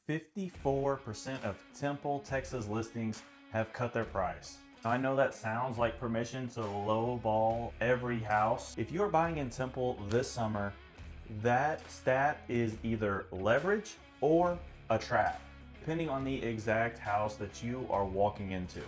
54% of Temple, Texas listings have cut their price. Now, I know that sounds like permission to lowball every house. If you're buying in Temple this summer, that stat is either leverage or a trap, depending on the exact house that you are walking into.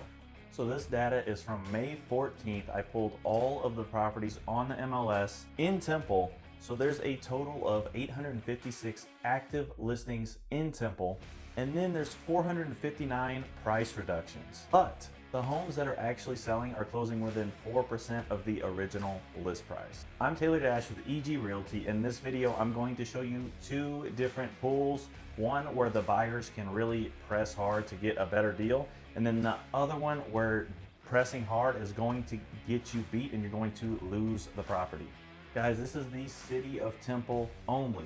So this data is from May 14th. I pulled all of the properties on the MLS in Temple. So there's a total of 856 active listings in Temple, and then there's 459 price reductions. But the homes that are actually selling are closing within 4% of the original list price. I'm Taylor Dasch with EG Realty. In this video, I'm going to show you two different pools. One where the buyers can really press hard to get a better deal, and then the other one where pressing hard is going to get you beat and you're going to lose the property. Guys, this is the city of Temple only.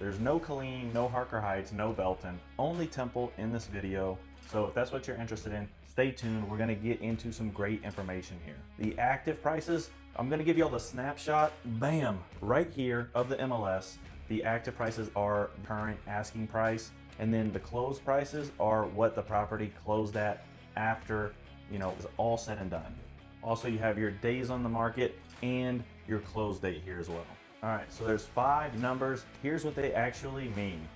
There's no Killeen, no Harker Heights, no Belton, only Temple in this video. So if that's what you're interested in, stay tuned. We're gonna get into some great information here. The active prices, I'm gonna give you all the snapshot, bam, right here of the MLS. The active prices are current asking price, and then the closed prices are what the property closed at after, it was all said and done. Also, you have your days on the market and your close date here as well. All right, so there's 5 numbers. Here's what they actually mean.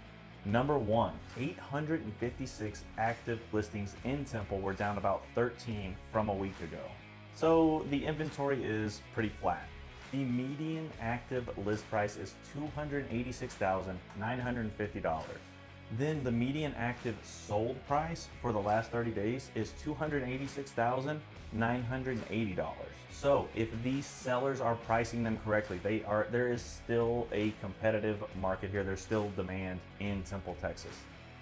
Number 1, 856 active listings in Temple. We're down about 13 from a week ago. So the inventory is pretty flat. The median active list price is $286,950. Then the median active sold price for the last 30 days is $286,980. So if these sellers are pricing them correctly, there is still a competitive market here. There's still demand in Temple, Texas.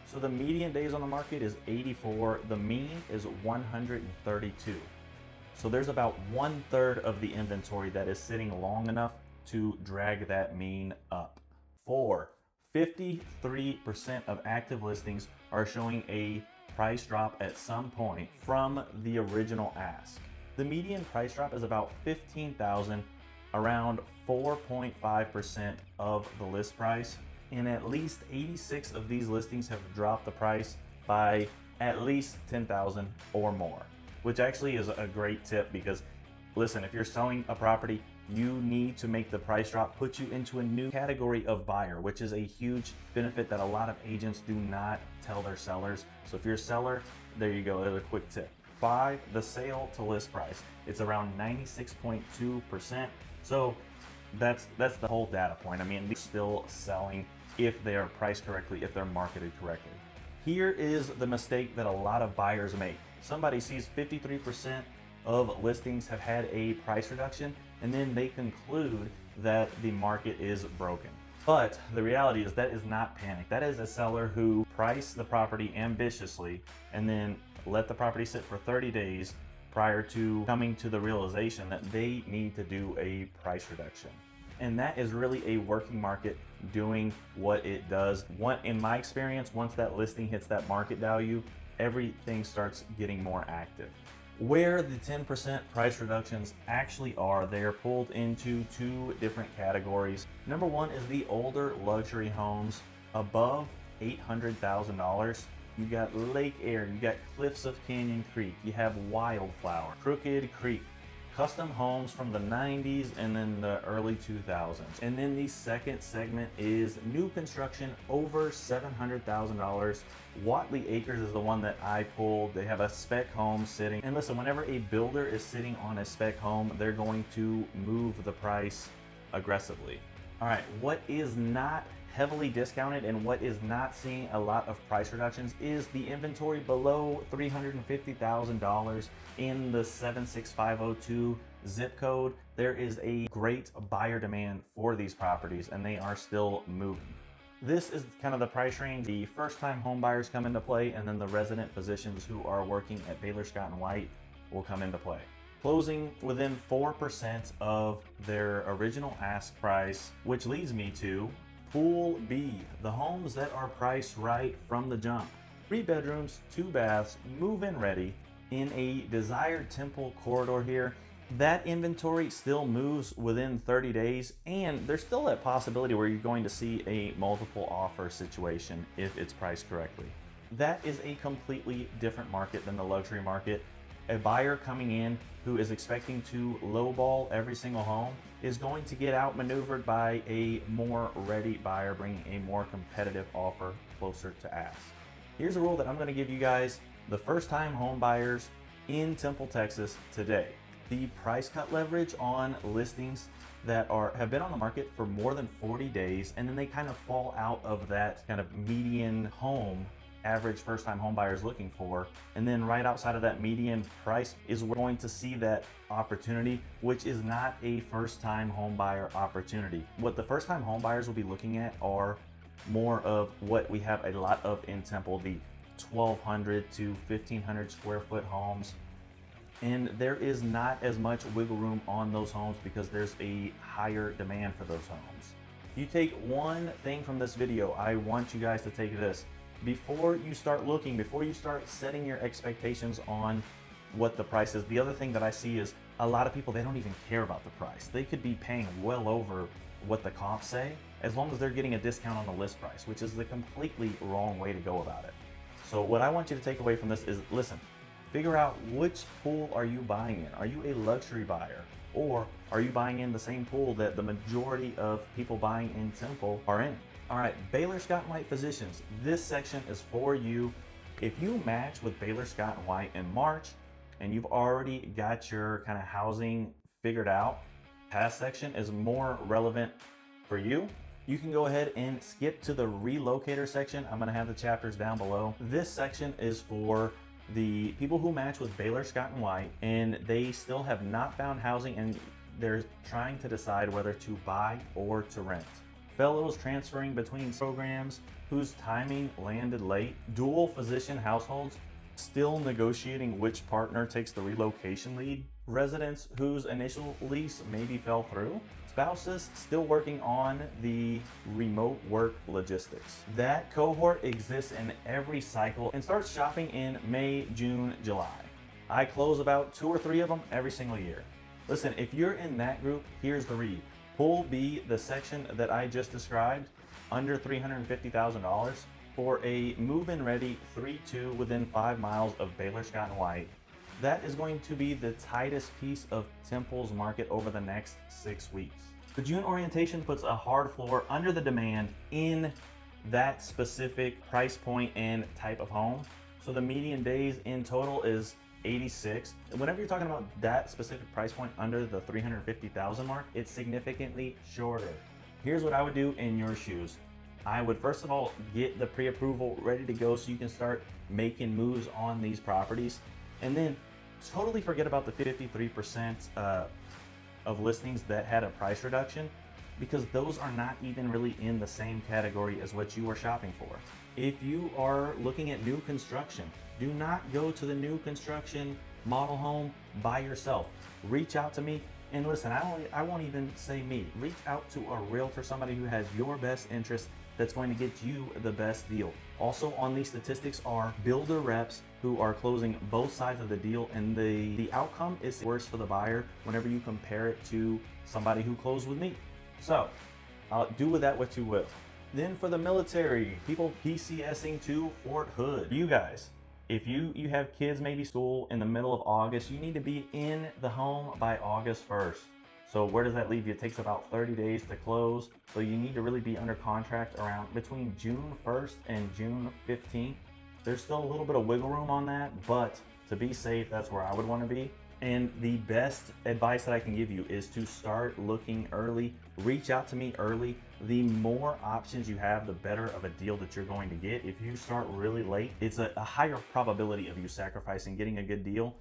So the median days on the market is 84. The mean is 132. So there's about 1/3 of the inventory that is sitting long enough to drag that mean up. 4, 53% of active listings are showing a price drop at some point from the original ask. The median price drop is about $15,000, around 4.5% of the list price. And at least 86 of these listings have dropped the price by at least $10,000 or more, which actually is a great tip because, listen, if you're selling a property, you need to make the price drop put you into a new category of buyer, which is a huge benefit that a lot of agents do not tell their sellers. So if you're a seller, there you go, there's a quick tip. 5, the sale to list price. It's around 96.2%. So that's the whole data point. I mean, they're still selling if they are priced correctly, if they're marketed correctly. Here is the mistake that a lot of buyers make. Somebody sees 53% of listings have had a price reduction, and then they conclude that the market is broken. But the reality is that is not panic. That is a seller who priced the property ambitiously and then let the property sit for 30 days prior to coming to the realization that they need to do a price reduction. And that is really a working market doing what it does. In my experience, once that listing hits that market value, everything starts getting more active. Where the 10% price reductions actually are, they are pulled into 2 different categories. Number 1 is the older luxury homes above $800,000. You got Lake Air, you got Cliffs of Canyon Creek, you have Wildflower, Crooked Creek, custom homes from the 90s and then the early 2000s. And then the second segment is new construction over $700,000. Watley Acres is the one that I pulled. They have a spec home sitting. And listen, whenever a builder is sitting on a spec home, they're going to move the price aggressively. All right, what is not heavily discounted and what is not seeing a lot of price reductions is the inventory below $350,000 in the 76502 zip code. There is a great buyer demand for these properties and they are still moving. This is kind of the price range. The first-time home buyers come into play, and then the resident physicians who are working at Baylor Scott & White will come into play. Closing within 4% of their original ask price, which leads me to Pool B, the homes that are priced right from the jump. 3 bedrooms, 2 baths, move-in ready in a desired Temple corridor here. That inventory still moves within 30 days, and there's still that possibility where you're going to see a multiple offer situation if it's priced correctly. That is a completely different market than the luxury market. A buyer coming in who is expecting to lowball every single home is going to get outmaneuvered by a more ready buyer bringing a more competitive offer closer to ask. Here's a rule that I'm going to give you guys, the first time home buyers in Temple, Texas today. The price cut leverage on listings that have been on the market for more than 40 days, and then they kind of fall out of that kind of median home average first-time home buyers looking for, and then right outside of that median price is we're going to see that opportunity, which is not a first-time home buyer opportunity. What the first-time home buyers will be looking at are more of what we have a lot of in Temple, the 1,200 to 1,500 square foot homes. And there is not as much wiggle room on those homes because there's a higher demand for those homes. If you take one thing from this video, I want you guys to take this. Before you start looking, before you start setting your expectations on what the price is, the other thing that I see is a lot of people, they don't even care about the price. They could be paying well over what the comps say, as long as they're getting a discount on the list price, which is the completely wrong way to go about it. So what I want you to take away from this is, listen, figure out which pool are you buying in. Are you a luxury buyer, or are you buying in the same pool that the majority of people buying in Temple are in? All right, Baylor Scott & White Physicians. This section is for you. If you match with Baylor Scott & White in March and you've already got your kind of housing figured out, past section is more relevant for you. You can go ahead and skip to the relocator section. I'm gonna have the chapters down below. This section is for the people who match with Baylor Scott & White and they still have not found housing and they're trying to decide whether to buy or to rent. Fellows transferring between programs whose timing landed late, dual physician households still negotiating which partner takes the relocation lead, residents whose initial lease maybe fell through, spouses still working on the remote work logistics. That cohort exists in every cycle and starts shopping in May, June, July. I close about 2 or 3 of them every single year. Listen, if you're in that group, here's the read. Pool B, the section that I just described, under $350,000 for a move-in ready 3-2 within 5 miles of Baylor Scott & White. That is going to be the tightest piece of Temple's market over the next 6 weeks. The June orientation puts a hard floor under the demand in that specific price point and type of home. So the median days in total is 86. Whenever you're talking about that specific price point under the 350,000 mark, it's significantly shorter. Here's what I would do in your shoes. I would first of all get the pre-approval ready to go so you can start making moves on these properties, and then totally forget about the 53% of listings that had a price reduction, because those are not even really in the same category as what you are shopping for. If you are looking at new construction, do not go to the new construction model home by yourself. Reach out to me, and listen, I won't even say me. Reach out to a realtor, somebody who has your best interest, that's going to get you the best deal. Also on these statistics are builder reps who are closing both sides of the deal, and the outcome is worse for the buyer whenever you compare it to somebody who closed with me. So do with that what you will. Then for the military, people PCSing to Fort Hood. You guys, if you have kids, maybe school in the middle of August, you need to be in the home by August 1st. So where does that leave you? It takes about 30 days to close. So you need to really be under contract around between June 1st and June 15th. There's still a little bit of wiggle room on that, but to be safe, that's where I would want to be. And the best advice that I can give you is to start looking early. Reach out to me early. The more options you have, the better of a deal that you're going to get. If you start really late, it's a higher probability of you sacrificing getting a good deal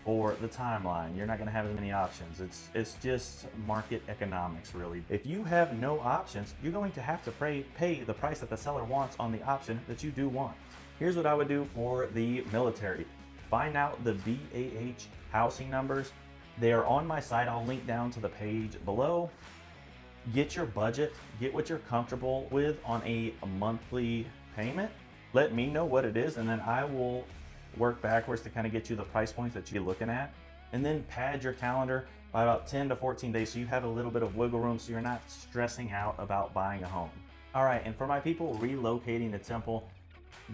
for the timeline. You're not going to have as many options. It's just market economics, really. If you have no options, you're going to have to pay the price that the seller wants on the option that you do want. Here's what I would do for the military. Find out the BAH housing numbers. They are on my site. I'll link down to the page below. Get your budget, get what you're comfortable with on a monthly payment. Let me know what it is, and then I will work backwards to kind of get you the price points that you're looking at. and then pad your calendar by about 10 to 14 days so you have a little bit of wiggle room so you're not stressing out about buying a home. All right, and for my people relocating to Temple,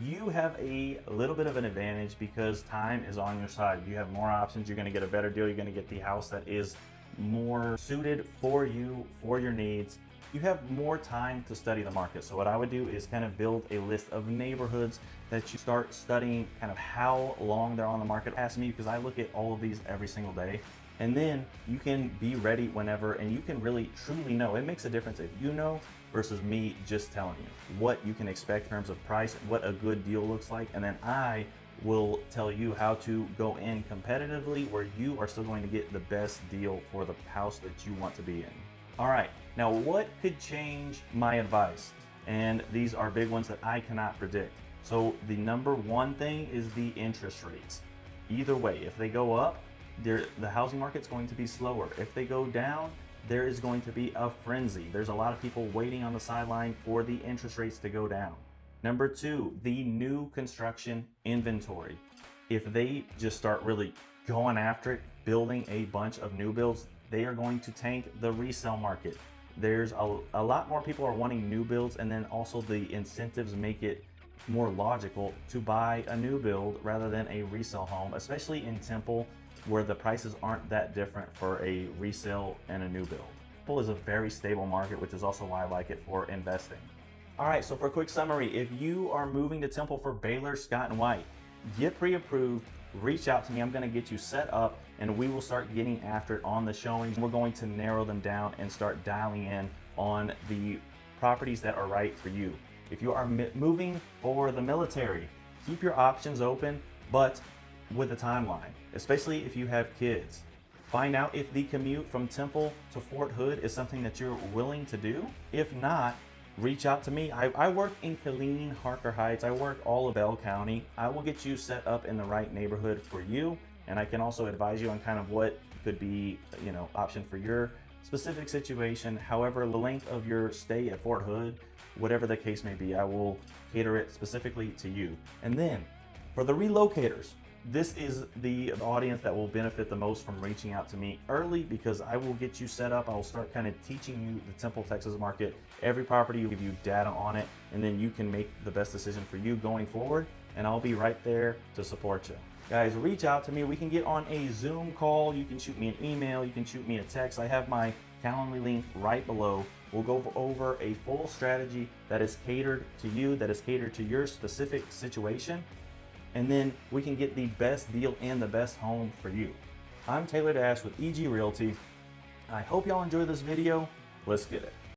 you have a little bit of an advantage because time is on your side. You have more options, you're gonna get a better deal, you're gonna get the house that is more suited for you, for your needs. You have more time to study the market. So what I would do is kind of build a list of neighborhoods that you start studying, kind of how long they're on the market. Ask me, because I look at all of these every single day. And then you can be ready whenever, and you can really truly know. It makes a difference if you know versus me just telling you what you can expect in terms of price, what a good deal looks like, and then I will tell you how to go in competitively where you are still going to get the best deal for the house that you want to be in. All right, now what could change my advice? And these are big ones that I cannot predict. So the number one thing is the interest rates. Either way, if they go up, the housing market's going to be slower. If they go down, there is going to be a frenzy. There's a lot of people waiting on the sideline for the interest rates to go down. Number two, the new construction inventory. If they just start really going after it, building a bunch of new builds, they are going to tank the resale market. There's a lot more people are wanting new builds, and then also the incentives make it more logical to buy a new build rather than a resale home, especially in Temple, where the prices aren't that different for a resale and a new build. Temple is a very stable market, which is also why I like it for investing. All right, so for a quick summary, if you are moving to Temple for Baylor, Scott & White, get pre-approved, reach out to me. I'm gonna get you set up and we will start getting after it on the showings. We're going to narrow them down and start dialing in on the properties that are right for you. If you are moving for the military, keep your options open, but with a timeline, especially if you have kids. Find out if the commute from Temple to Fort Hood is something that you're willing to do. If not, reach out to me. I work in Killeen, Harker Heights. I work all of Bell County. I will get you set up in the right neighborhood for you. And I can also advise you on kind of what could be, option for your specific situation. However, the length of your stay at Fort Hood, whatever the case may be, I will cater it specifically to you. And then for the relocators, this is the audience that will benefit the most from reaching out to me early, because I will get you set up. I will start kind of teaching you the Temple, Texas market. Every property will give you data on it, and then you can make the best decision for you going forward, and I'll be right there to support you. Guys, reach out to me. We can get on a Zoom call. You can shoot me an email. You can shoot me a text. I have my Calendly link right below. We'll go over a full strategy that is catered to you, that is catered to your specific situation, and then we can get the best deal and the best home for you. I'm Taylor Dasch with EG Realty. I hope y'all enjoy this video. Let's get it.